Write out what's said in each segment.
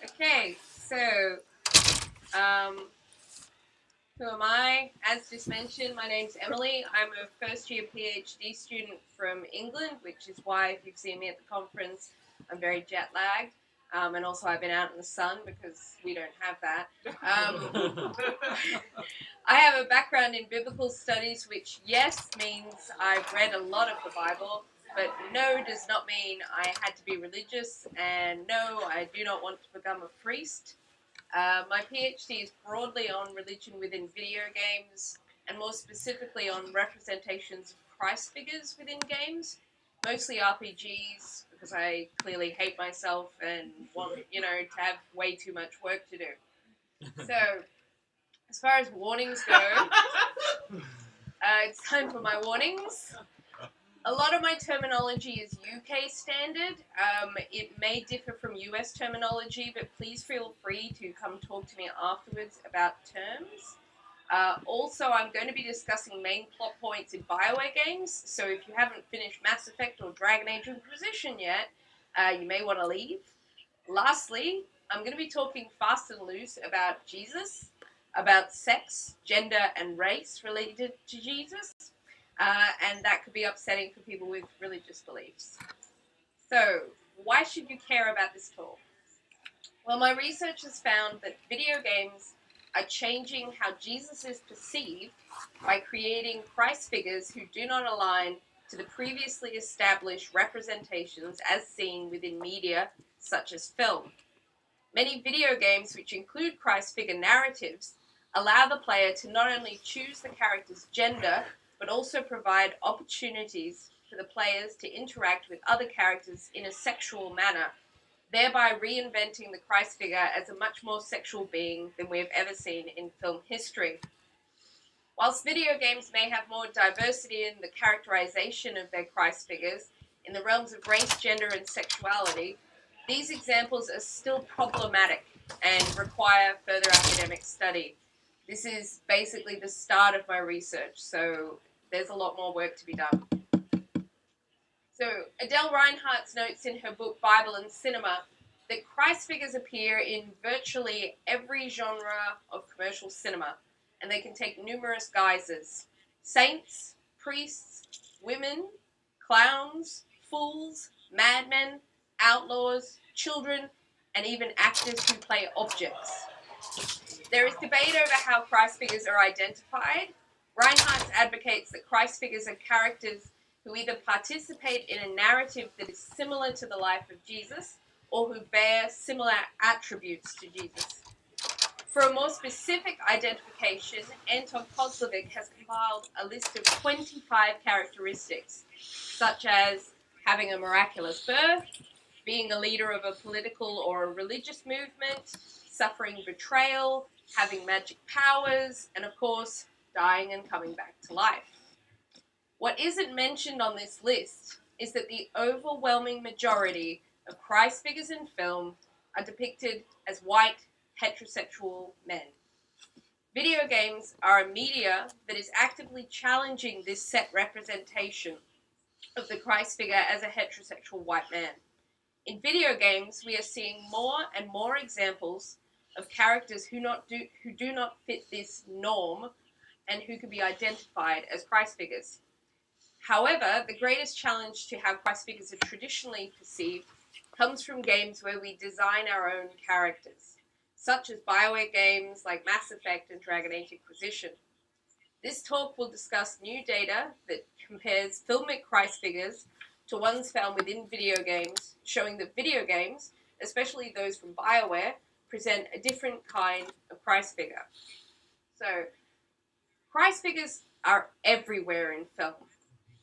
Okay, so who am I? As just mentioned, my name's Emily. I'm a first year PhD student from England, which is why if you've seen me at the conference, I'm very jet lagged. And also I've been out in the sun because we don't have that. I have a background in biblical studies, which yes means I've read a lot of the Bible, but no does not mean I had to be religious, and no, I do not want to become a priest. My PhD is broadly on religion within video games, and more specifically on representations of Christ figures within games, mostly RPGs, because I clearly hate myself and want, to have way too much work to do. So, as far as warnings go, it's time for my warnings. A lot of my terminology is UK standard. It may differ from US terminology, but please feel free to come talk to me afterwards about terms. Also, I'm going to be discussing main plot points in BioWare games, so if you haven't finished Mass Effect or Dragon Age Inquisition yet, you may want to leave. Lastly, I'm going to be talking fast and loose about Jesus, about sex, gender, and race related to Jesus. And that could be upsetting for people with religious beliefs. So, why should you care about this talk? Well, my research has found that video games are changing how Jesus is perceived by creating Christ figures who do not align to the previously established representations as seen within media such as film. Many video games, which include Christ figure narratives, allow the player to not only choose the character's gender, but also provide opportunities for the players to interact with other characters in a sexual manner, thereby reinventing the Christ figure as a much more sexual being than we have ever seen in film history. Whilst video games may have more diversity in the characterization of their Christ figures in the realms of race, gender, and sexuality, these examples are still problematic and require further academic study. This is basically the start of my research, so there's a lot more work to be done. So Adele Reinhardt's notes in her book Bible and Cinema that Christ figures appear in virtually every genre of commercial cinema, and they can take numerous guises. Saints, priests, women, clowns, fools, madmen, outlaws, children, and even actors who play objects. There is debate over how Christ figures are identified. Reinhardt advocates that Christ figures are characters who either participate in a narrative that is similar to the life of Jesus or who bear similar attributes to Jesus. For a more specific identification, Anton Kozlovic has compiled a list of 25 characteristics, such as having a miraculous birth, being a leader of a political or a religious movement, suffering betrayal, having magic powers, and of course, dying and coming back to life. What isn't mentioned on this list is that the overwhelming majority of Christ figures in film are depicted as white, heterosexual men. Video games are a media that is actively challenging this set representation of the Christ figure as a heterosexual white man. In video games, we are seeing more and more examples of characters who do not fit this norm and who can be identified as Christ figures. However, the greatest challenge to how Christ figures are traditionally perceived comes from games where we design our own characters, such as BioWare games like Mass Effect and Dragon Age Inquisition. This talk will discuss new data that compares filmic Christ figures to ones found within video games, showing that video games, especially those from BioWare, present a different kind of Christ figure. So, Christ figures are everywhere in film.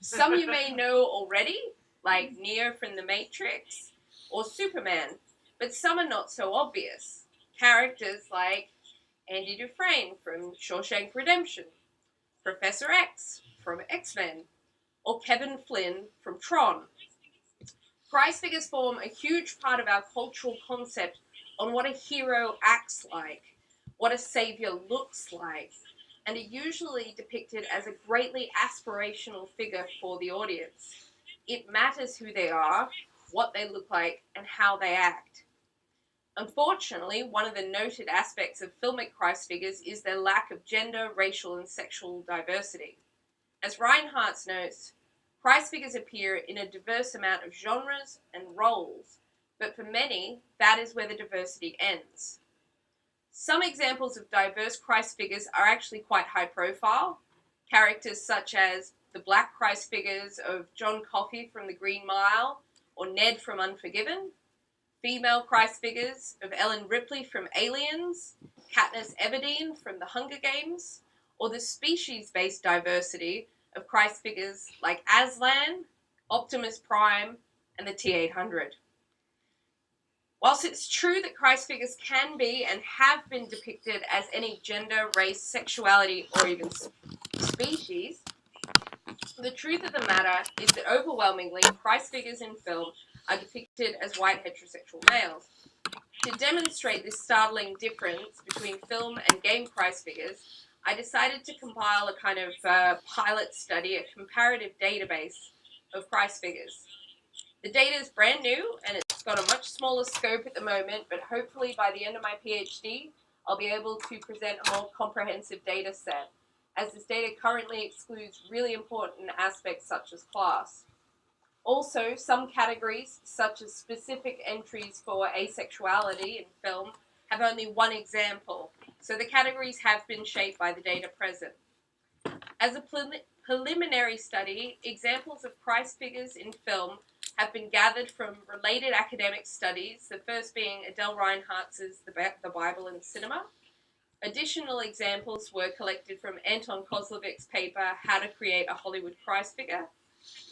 Some you may know already, like Neo from The Matrix or Superman, but some are not so obvious. Characters like Andy Dufresne from Shawshank Redemption, Professor X from X-Men, or Kevin Flynn from Tron. Christ figures form a huge part of our cultural concept on what a hero acts like, what a savior looks like, and are usually depicted as a greatly aspirational figure for the audience. It matters who they are, what they look like, and how they act. Unfortunately, one of the noted aspects of filmic Christ figures is their lack of gender, racial, and sexual diversity. As Reinhardt notes, Christ figures appear in a diverse amount of genres and roles, but for many, that is where the diversity ends. Some examples of diverse Christ figures are actually quite high profile. Characters such as the Black Christ figures of John Coffey from The Green Mile or Ned from Unforgiven, female Christ figures of Ellen Ripley from Aliens, Katniss Everdeen from The Hunger Games, or the species-based diversity of Christ figures like Aslan, Optimus Prime, and the T-800. Whilst it's true that Christ figures can be and have been depicted as any gender, race, sexuality, or even species, the truth of the matter is that overwhelmingly, Christ figures in film are depicted as white heterosexual males. To demonstrate this startling difference between film and game Christ figures, I decided to compile a kind of pilot study, a comparative database of Christ figures. The data is brand new and it's got a much smaller scope at the moment, but hopefully by the end of my PhD, I'll be able to present a more comprehensive data set, as this data currently excludes really important aspects such as class. Also, some categories, such as specific entries for asexuality in film, have only one example, so the categories have been shaped by the data present. As a preliminary study, examples of Christ figures in film have been gathered from related academic studies, the first being Adele Reinhardt's The Bible in Cinema. Additional examples were collected from Anton Kozlovic's paper, How to Create a Hollywood Christ Figure.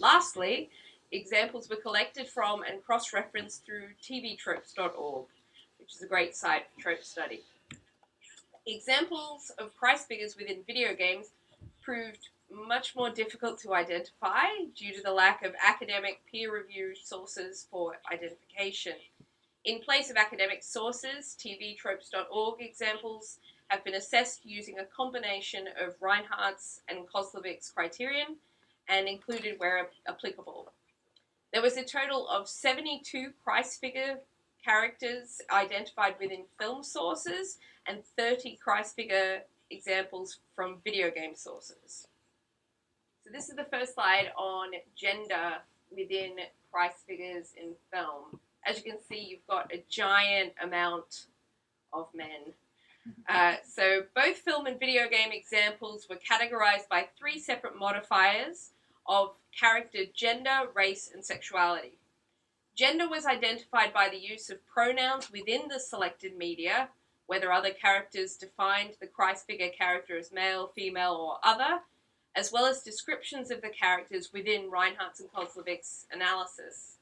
Lastly, examples were collected from and cross-referenced through tvtropes.org, which is a great site for trope study. Examples of Christ figures within video games proved much more difficult to identify due to the lack of academic peer-reviewed sources for identification. In place of academic sources, tvtropes.org examples have been assessed using a combination of Reinhardt's and Kozlovic's criterion and included where applicable. There was a total of 72 Christ figure characters identified within film sources and 30 Christ figure examples from video game sources. So this is the first slide on gender within Christ figures in film. As you can see, you've got a giant amount of men. So both film and video game examples were categorized by 3 separate modifiers of character gender, race, and sexuality. Gender was identified by the use of pronouns within the selected media, whether other characters defined the Christ figure character as male, female, or other, as well as descriptions of the characters within Reinhardt's and Kozlovic's analysis.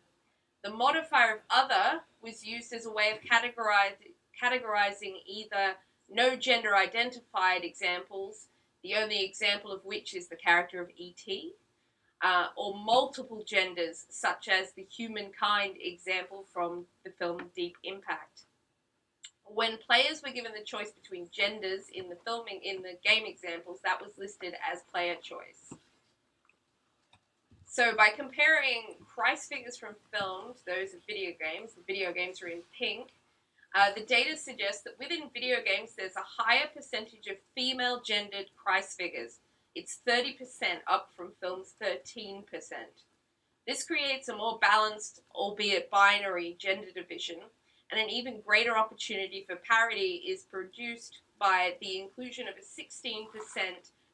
The modifier of other was used as a way of categorizing either no gender identified examples, the only example of which is the character of E.T., or multiple genders, such as the humankind example from the film Deep Impact. When players were given the choice between genders in the game examples, that was listed as player choice. So by comparing Christ figures from film to those of video games, the video games are in pink, the data suggests that within video games there's a higher percentage of female gendered Christ figures. It's 30% up from film's 13%. This creates a more balanced, albeit binary, gender division, and an even greater opportunity for parity is produced by the inclusion of a 16%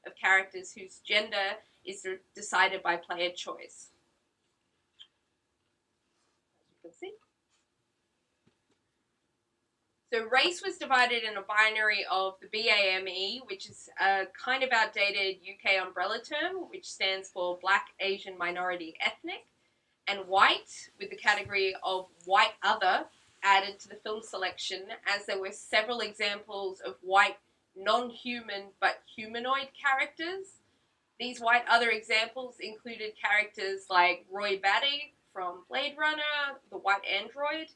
of characters whose gender is decided by player choice. As you can see. So race was divided in a binary of the BAME, which is a kind of outdated UK umbrella term, which stands for Black, Asian, Minority, Ethnic, and white, with the category of white other added to the film selection, as there were several examples of white non-human but humanoid characters. These white other examples included characters like Roy Batty from Blade Runner, the white android,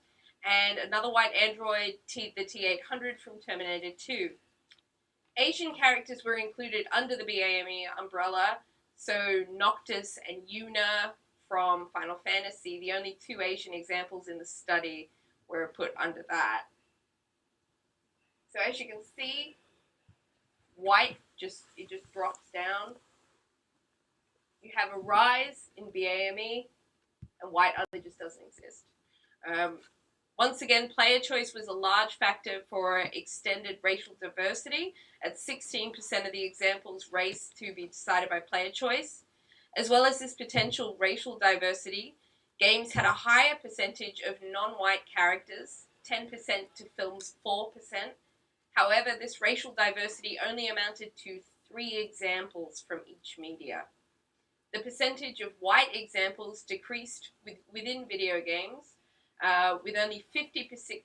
and another white android, the T-800 from Terminator 2. Asian characters were included under the BAME umbrella, so Noctis and Yuna from Final Fantasy, the only 2 Asian examples in the study, were put under that. So as you can see, white just drops down. You have a rise in BAME, and white either just doesn't exist. Once again, player choice was a large factor for extended racial diversity. At 16% of the examples race to be decided by player choice. As well as this potential racial diversity, games had a higher percentage of non-white characters, 10% to films 4%. However, this racial diversity only amounted to 3 examples from each media. The percentage of white examples decreased within video games, with only 56%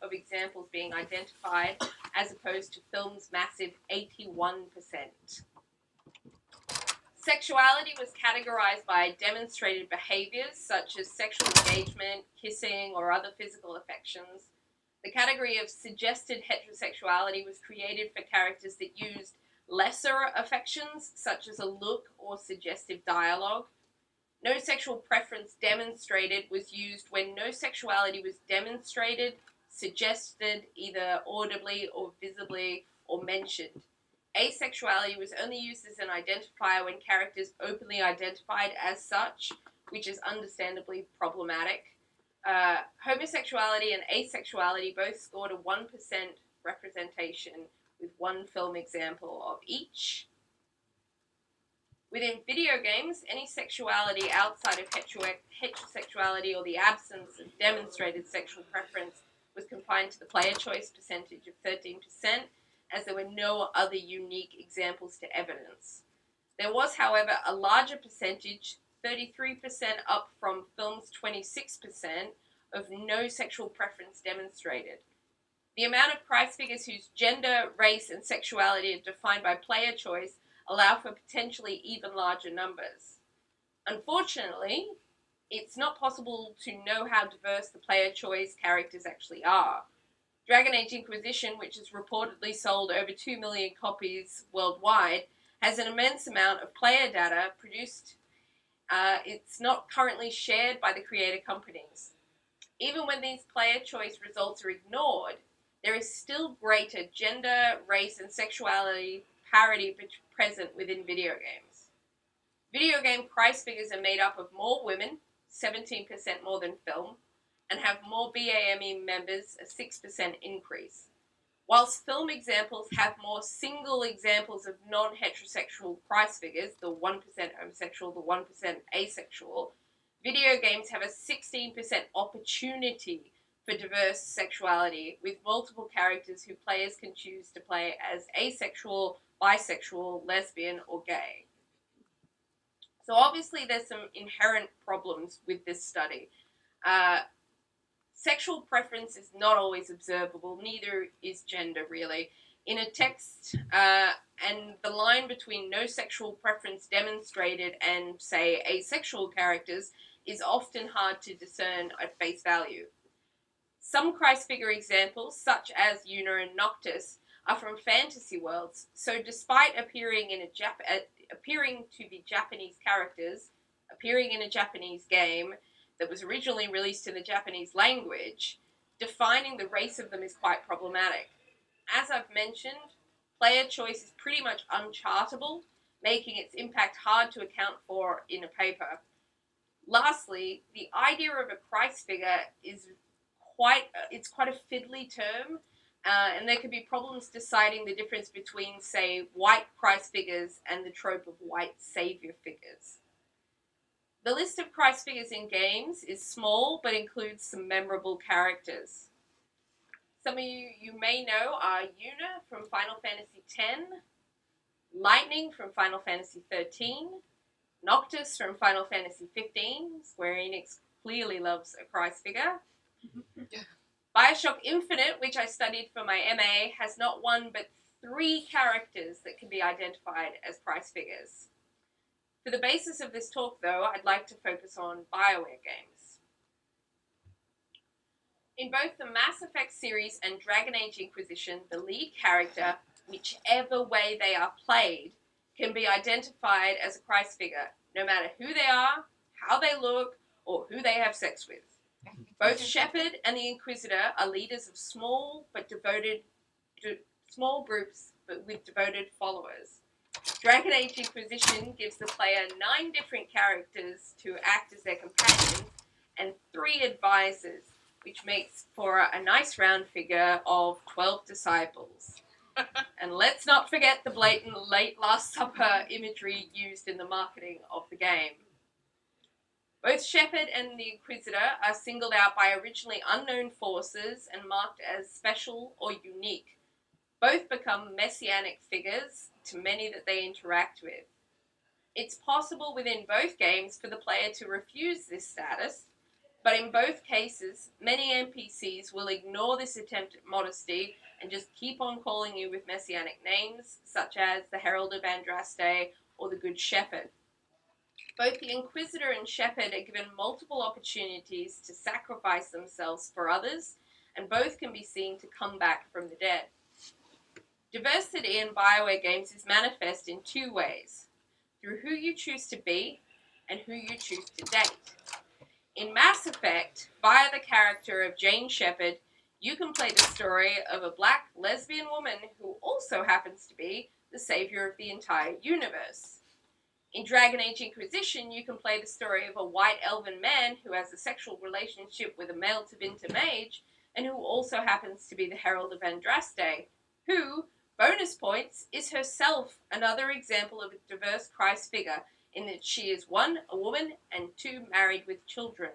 of examples being identified, as opposed to film's massive 81%. Sexuality was categorized by demonstrated behaviors such as sexual engagement, kissing, or other physical affections. The category of suggested heterosexuality was created for characters that used lesser affections, such as a look or suggestive dialogue. No sexual preference demonstrated was used when no sexuality was demonstrated, suggested, either audibly or visibly, or mentioned. Asexuality was only used as an identifier when characters openly identified as such, which is understandably problematic. Homosexuality and asexuality both scored a 1% representation, with 1 film example of each. Within video games, any sexuality outside of heterosexuality or the absence of demonstrated sexual preference was confined to the player choice percentage of 13%, as there were no other unique examples to evidence. There was, however, a larger percentage, 33% up from film's 26%, of no sexual preference demonstrated. The amount of prize figures whose gender, race, and sexuality are defined by player choice allow for potentially even larger numbers. Unfortunately, it's not possible to know how diverse the player choice characters actually are. Dragon Age Inquisition, which has reportedly sold over 2 million copies worldwide, has an immense amount of player data produced. It's not currently shared by the creator companies. Even when these player choice results are ignored, there is still greater gender, race, and sexuality parity present within video games. Video game prize figures are made up of more women, 17% more than film, and have more BAME members, a 6% increase. Whilst film examples have more single examples of non-heterosexual prize figures, the 1% homosexual, the 1% asexual, video games have a 16% opportunity for diverse sexuality, with multiple characters who players can choose to play as asexual, bisexual, lesbian, or gay. So obviously there's some inherent problems with this study. Sexual preference is not always observable, neither is gender, really. In a text, and the line between no sexual preference demonstrated and, say, asexual characters is often hard to discern at face value. Some Christ figure examples, such as Una and Noctis, are from fantasy worlds, so despite appearing to be Japanese characters, appearing in a Japanese game that was originally released in the Japanese language, defining the race of them is quite problematic. As I've mentioned, player choice is pretty much unchartable, making its impact hard to account for in a paper. Lastly, the idea of a Christ figure is quite a fiddly term, and there can be problems deciding the difference between, say, white Christ figures and the trope of white savior figures. The list of Christ figures in games is small, but includes some memorable characters. Some of you may know are Una from Final Fantasy X, Lightning from Final Fantasy XIII, Noctis from Final Fantasy XV, Square Enix clearly loves a Christ figure. Bioshock Infinite, which I studied for my MA, has not 1 but 3 characters that can be identified as Christ figures. For the basis of this talk, though, I'd like to focus on BioWare games. In both the Mass Effect series and Dragon Age Inquisition, the lead character, whichever way they are played, can be identified as a Christ figure, no matter who they are, how they look, or who they have sex with. Both Shepherd and the Inquisitor are leaders of small groups but with devoted followers. Dragon Age Inquisition gives the player 9 different characters to act as their companions and 3 advisors, which makes for a nice round figure of 12 disciples. And let's not forget the blatant late Last Supper imagery used in the marketing of the game. Both Shepherd and the Inquisitor are singled out by originally unknown forces and marked as special or unique. Both become messianic figures to many that they interact with. It's possible within both games for the player to refuse this status, but in both cases, many NPCs will ignore this attempt at modesty and just keep on calling you with messianic names, such as the Herald of Andraste or the Good Shepherd. Both the Inquisitor and Shepherd are given multiple opportunities to sacrifice themselves for others, and both can be seen to come back from the dead. Diversity in BioWare games is manifest in 2 ways, through who you choose to be and who you choose to date. In Mass Effect, via the character of Jane Shepherd, you can play the story of a black lesbian woman who also happens to be the savior of the entire universe. In Dragon Age Inquisition, you can play the story of a white elven man who has a sexual relationship with a male Tevinter mage, and who also happens to be the Herald of Andraste, who, bonus points, is herself another example of a diverse Christ figure, in that she is 1, a woman, and 2, married with children.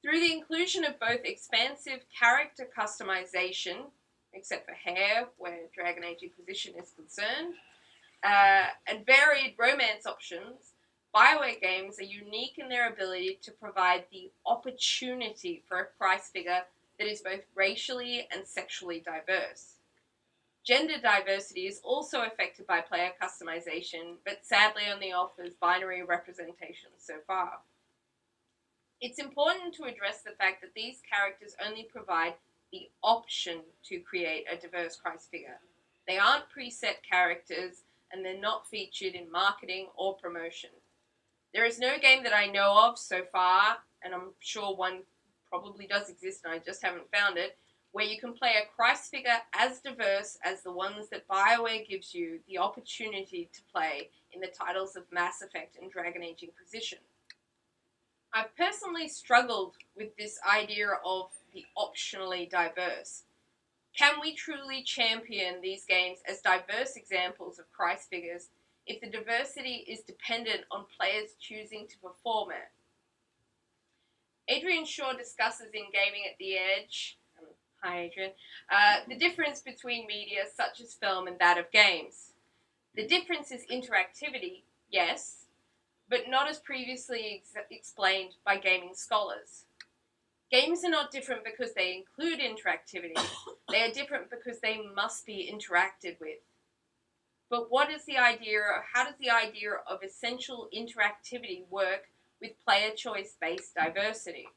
Through the inclusion of both expansive character customization, except for hair, where Dragon Age Inquisition is concerned, and varied romance options, BioWare games are unique in their ability to provide the opportunity for a Christ figure that is both racially and sexually diverse. Gender diversity is also affected by player customization, but sadly only offers binary representation so far. It's important to address the fact that these characters only provide the option to create a diverse Christ figure. They aren't preset characters, and they're not featured in marketing or promotion. There is no game that I know of so far, and I'm sure one probably does exist and I just haven't found it, where you can play a Christ figure as diverse as the ones that BioWare gives you the opportunity to play in the titles of Mass Effect and Dragon Age Inquisition. I've personally struggled with this idea of the optionally diverse. Can we truly champion these games as diverse examples of Christ figures if the diversity is dependent on players choosing to perform it? Adrian Shaw discusses in Gaming at the Edge, hi Adrian, the difference between media such as film and that of games. The difference is interactivity, yes, but not as previously explained by gaming scholars. Games are not different because they include interactivity. They are different because they must be interacted with. But how does the idea of essential interactivity work with player choice-based diversity?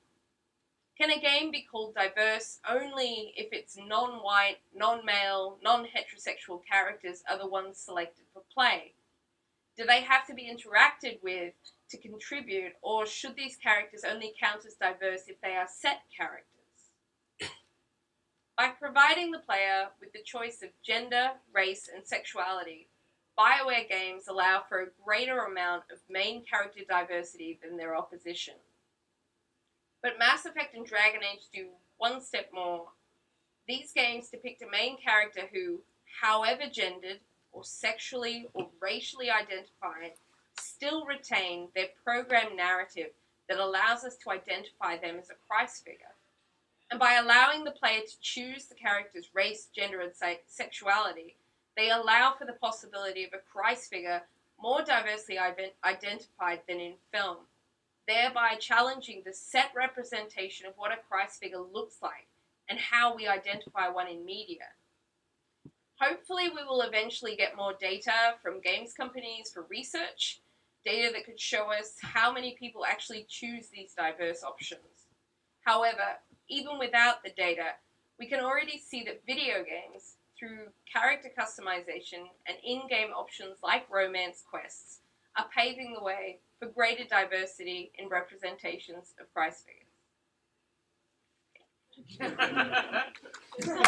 Can a game be called diverse only if its non-white, non-male, non-heterosexual characters are the ones selected for play? Do they have to be interacted with to contribute, or should these characters only count as diverse if they are set characters? By providing the player with the choice of gender, race, and sexuality, BioWare games allow for a greater amount of main character diversity than their opposition. But Mass Effect and Dragon Age do one step more. These games depict a main character who, however gendered, or sexually or racially identified, still retain their program narrative that allows us to identify them as a Christ figure. And by allowing the player to choose the character's race, gender, and sexuality, they allow for the possibility of a Christ figure more diversely identified than in film, thereby challenging the set representation of what a Christ figure looks like and how we identify one in media. Hopefully we will eventually get more data from games companies for research, data that could show us how many people actually choose these diverse options. However, even without the data, we can already see that video games, through character customization and in-game options like romance quests, are paving the way for greater diversity in representations of Christ figures. It's not